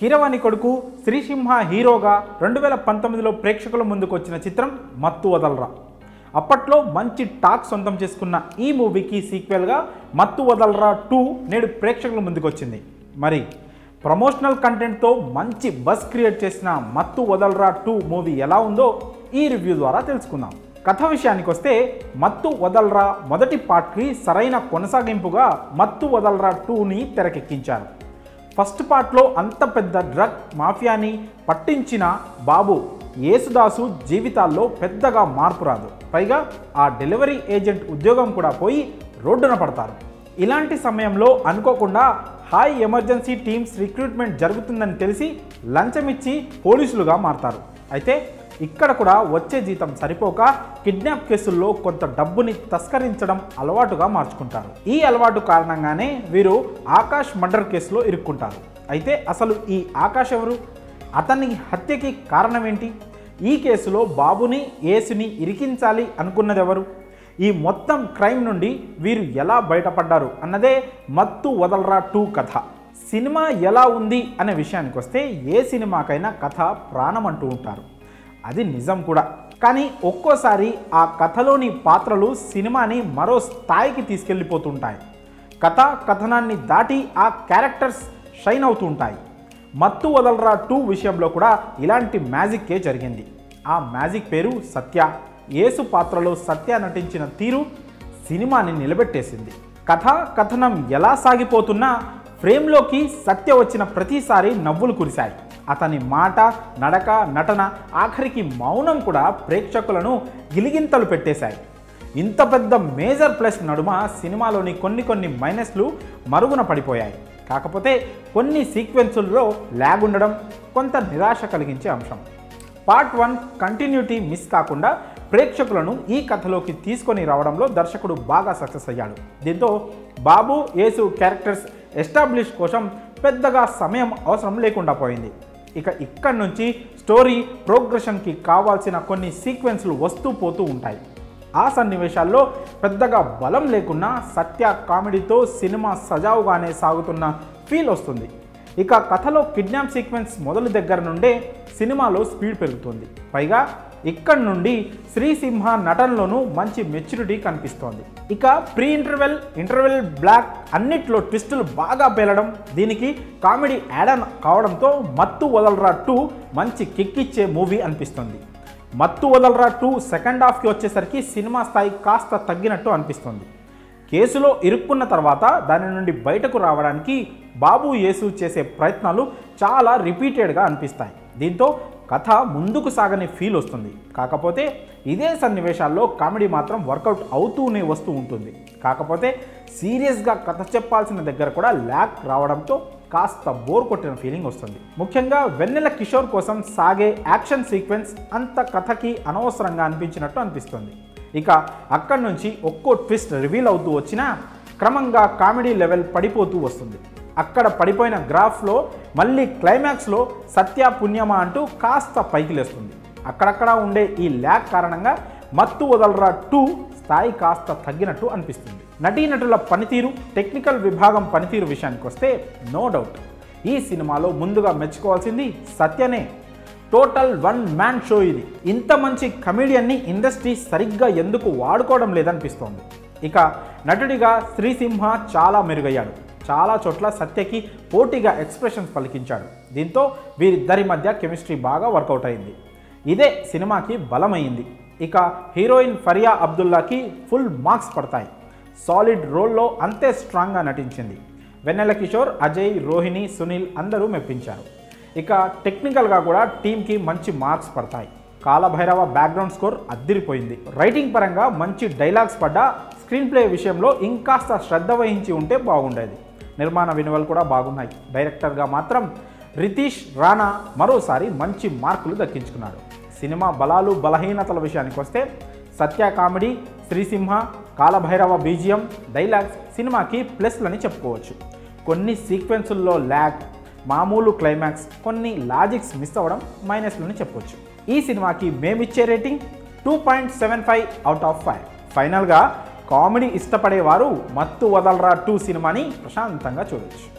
కీరవాణి కొడుకు శ్రీసింహ హీరోగా 2019లో ప్రేక్షకుల ముందుకు వచ్చిన చిత్రం మత్తు వదలరా. అప్పట్లో మంచి టాక్ సొంతం చేసుకున్న ఈ మూవీకి సీక్వెల్గా మత్తు వదలరా 2 నేడు ప్రేక్షకుల ముందుకు వచ్చింది. మరి ప్రమోషనల్ కంటెంట్తో మంచి బజ్ క్రియేట్ చేసిన మత్తు వదలరా 2 మూవీ ఎలా ఉందో ఈ రివ్యూ ద్వారా తెలుసుకుందాం. కథ విషయానికి వస్తే మత్తు వదలరా మొదటి పార్ట్కి సరైన కొనసాగింపుగా మత్తు వదలరా 2ని తెరకెక్కించారు. ఫస్ట్ పార్ట్లో అంత పెద్ద డ్రగ్ మాఫియాని పట్టించిన బాబు యేసుదాసు జీవితాల్లో పెద్దగా మార్పు రాదు. పైగా ఆ డెలివరీ ఏజెంట్ ఉద్యోగం కూడా పోయి రోడ్డున పడతారు. ఇలాంటి సమయంలో అనుకోకుండా హై ఎమర్జెన్సీ టీమ్స్ రిక్రూట్మెంట్ జరుగుతుందని తెలిసి లంచమిచ్చి పోలీసులుగా మారతారు. అయితే ఇక్కడ కూడా వచ్చే జీతం సరిపోక కిడ్నాప్ కేసుల్లో కొంత డబ్బుని తస్కరించడం అలవాటుగా మార్చుకుంటారు. ఈ అలవాటు కారణంగానే వీరు ఆకాష్ మర్డర్ కేసులో ఇరుక్కుంటారు. అయితే అసలు ఈ ఆకాష్ ఎవరు? అతని హత్యకి కారణం ఏంటి? ఈ కేసులో బాబుని యేసుని ఇరికించాలి అనుకున్నది ఎవరు? ఈ మొత్తం క్రైమ్ నుండి వీరు ఎలా బయటపడ్డారు అన్నదే మత్తు వదలరా 2 కథ. సినిమా ఎలా ఉంది అనే విషయానికి వస్తే ఏ సినిమాకైనా కథ ప్రాణం అంటూ ఉంటారు. అది నిజం కూడా. కానీ ఒక్కోసారి ఆ కథలోని పాత్రలు సినిమాని మరో స్థాయికి తీసుకెళ్ళిపోతుంటాయి. కథనాన్ని దాటి ఆ క్యారెక్టర్స్ షైన్ అవుతుంటాయి. మత్తు వదలరా 2 విషయంలో కూడా ఇలాంటి మ్యాజిక్కే జరిగింది. ఆ మ్యాజిక్ పేరు సత్య. యేసు పాత్రలో సత్య నటించిన తీరు సినిమాని నిలబెట్టేసింది. కథనం ఎలా సాగిపోతున్నా ఫ్రేమ్లోకి సత్య వచ్చిన ప్రతిసారి నవ్వులు కురిశాయి. అతని మాట, నడక, నటన, ఆఖరికి మౌనం కూడా ప్రేక్షకులను గిలిగింతలు పెట్టేశాయి. ఇంత పెద్ద మేజర్ ప్లస్ నడుమ సినిమాలోని కొన్ని మైనస్లు మరుగున పడిపోయాయి. కాకపోతే కొన్ని సీక్వెన్సుల్లో ల్యాగ్ ఉండడం కొంత నిరాశ కలిగించే అంశం. పార్ట్ 1 కంటిన్యూటీ మిస్ కాకుండా ప్రేక్షకులను ఈ కథలోకి తీసుకొని రావడంలో దర్శకుడు బాగా సక్సెస్ అయ్యాడు. దీంతో బాబు యేసు క్యారెక్టర్స్ ఎస్టాబ్లిష్ కోసం పెద్దగా సమయం అవసరం లేకుండా పోయింది. ఇక్కడి నుంచి స్టోరీ ప్రోగ్రెషన్కి కావాల్సిన కొన్ని సీక్వెన్స్లు వస్తూ పోతూ ఉంటాయి. ఆ సన్నివేశాల్లో పెద్దగా బలం లేకున్నా సత్య కామెడీతో సినిమా సజావుగానే సాగుతున్న ఫీల్ వస్తుంది. కథలో కిడ్నాప్ సీక్వెన్స్ మొదలు దగ్గర నుండే సినిమాలో స్పీడ్ పెరుగుతుంది. పైగా ఇక్కడి నుండి శ్రీసింహ నటనలోనూ మంచి మెచ్యూరిటీ కనిపిస్తోంది. ప్రీ ఇంటర్వెల్ బ్లాక్ అన్నిట్లో ట్విస్టులు బాగా పేలడం, దీనికి కామెడీ యాడ్ ఆన్ కావడంతో మత్తు వదలరా 2 మంచి కిక్కిచ్చే మూవీ అనిపిస్తుంది. మత్తు వదలరా 2 సెకండ్ హాఫ్కి వచ్చేసరికి సినిమా స్థాయి కాస్త తగ్గినట్టు అనిపిస్తుంది. కేసులో ఇరుక్కున్న తర్వాత దాని నుండి బయటకు రావడానికి బాబు యేసు చేసే ప్రయత్నాలు చాలా రిపీటెడ్గా అనిపిస్తాయి. దీంతో కథ ముందుకు సాగని ఫీల్ వస్తుంది. కాకపోతే ఇదే సన్నివేశాల్లో కామెడీ మాత్రం వర్కౌట్ అవుతూనే వస్తూ ఉంటుంది. కాకపోతే సీరియస్గా కథ చెప్పాల్సిన దగ్గర కూడా ల్యాక్ రావడంతో కాస్త బోర్ కొట్టిన ఫీలింగ్ వస్తుంది. ముఖ్యంగా వెన్నెల కిషోర్ కోసం సాగే యాక్షన్ సీక్వెన్స్ అంత కథకి అనవసరంగా అనిపించినట్టు అనిపిస్తుంది. అక్కడి నుంచి ఒక్కో ట్విస్ట్ రివీల్ అవుతూ వచ్చినా క్రమంగా కామెడీ లెవెల్ పడిపోతూ వస్తుంది. అక్కడ పడిపోయిన గ్రాఫ్లో మళ్ళీ క్లైమాక్స్లో సత్య పుణ్యమా అంటూ కాస్త పైకి లేస్తుంది. అక్కడక్కడ ఉండే ఈ ల్యాగ్ కారణంగా మత్తు వదలరా 2 స్థాయి కాస్త తగ్గినట్టు అనిపిస్తుంది. నటీనటుల పనితీరు, టెక్నికల్ విభాగం పనితీరు విషయానికి వస్తే నో డౌట్ ఈ సినిమాలో ముందుగా మెచ్చుకోవాల్సింది సత్యనే. టోటల్ 1 మ్యాన్ షో ఇది. ఇంత మంచి కమెడియన్ని ఇండస్ట్రీ సరిగ్గా ఎందుకు వాడుకోవడం లేదనిపిస్తోంది. నటుడిగా శ్రీసింహ చాలా మెరుగయ్యాడు. చాలా చోట్ల సత్యకి పోటీగా ఎక్స్ప్రెషన్స్ పలికించాడు. దీంతో వీరిద్దరి మధ్య కెమిస్ట్రీ బాగా వర్కౌట్ అయింది. ఇదే సినిమాకి బలమైంది. హీరోయిన్ ఫరియా అబ్దుల్లాకి ఫుల్ మార్క్స్ పడతాయి. సాలిడ్ రోల్లో అంతే స్ట్రాంగ్గా నటించింది. వెన్నెల కిషోర్, అజయ్, రోహిణి, సునీల్ అందరూ మెప్పించారు. టెక్నికల్గా కూడా టీంకి మంచి మార్క్స్ పడతాయి. కాలభైరవ బ్యాక్గ్రౌండ్ స్కోర్ అద్దిరిపోయింది. రైటింగ్ పరంగా మంచి డైలాగ్స్ పడ్డా స్క్రీన్ ప్లే విషయంలో ఇంకాస్త శ్రద్ధ వహించి ఉంటే బాగుండేది. నిర్మాణ వినువలు కూడా బాగున్నాయి. డైరెక్టర్గా మాత్రం రితీష్ రాణా మరోసారి మంచి మార్కులు దక్కించుకున్నాడు. సినిమా బలాలు బలహీనతల విషయానికి వస్తే సత్య comedy, Srisimha, Kalabhairava BGM, dialogues సినిమాకి ప్లస్లని చెప్పుకోవచ్చు. కొన్ని సీక్వెన్సుల్లో ల్యాగ్, మామూలు క్లైమాక్స్, కొన్ని లాజిక్స్ మిస్ అవ్వడం మైనస్లని చెప్పవచ్చు. ఈ సినిమాకి మేమిచ్చే రేటింగ్ 2.75 అవుట్ ఆఫ్ 5. ఫైనల్గా కామెడీ ఇష్టపడేవారు మత్తు వదలరా 2 సినిమాని ప్రశాంతంగా చూడవచ్చు.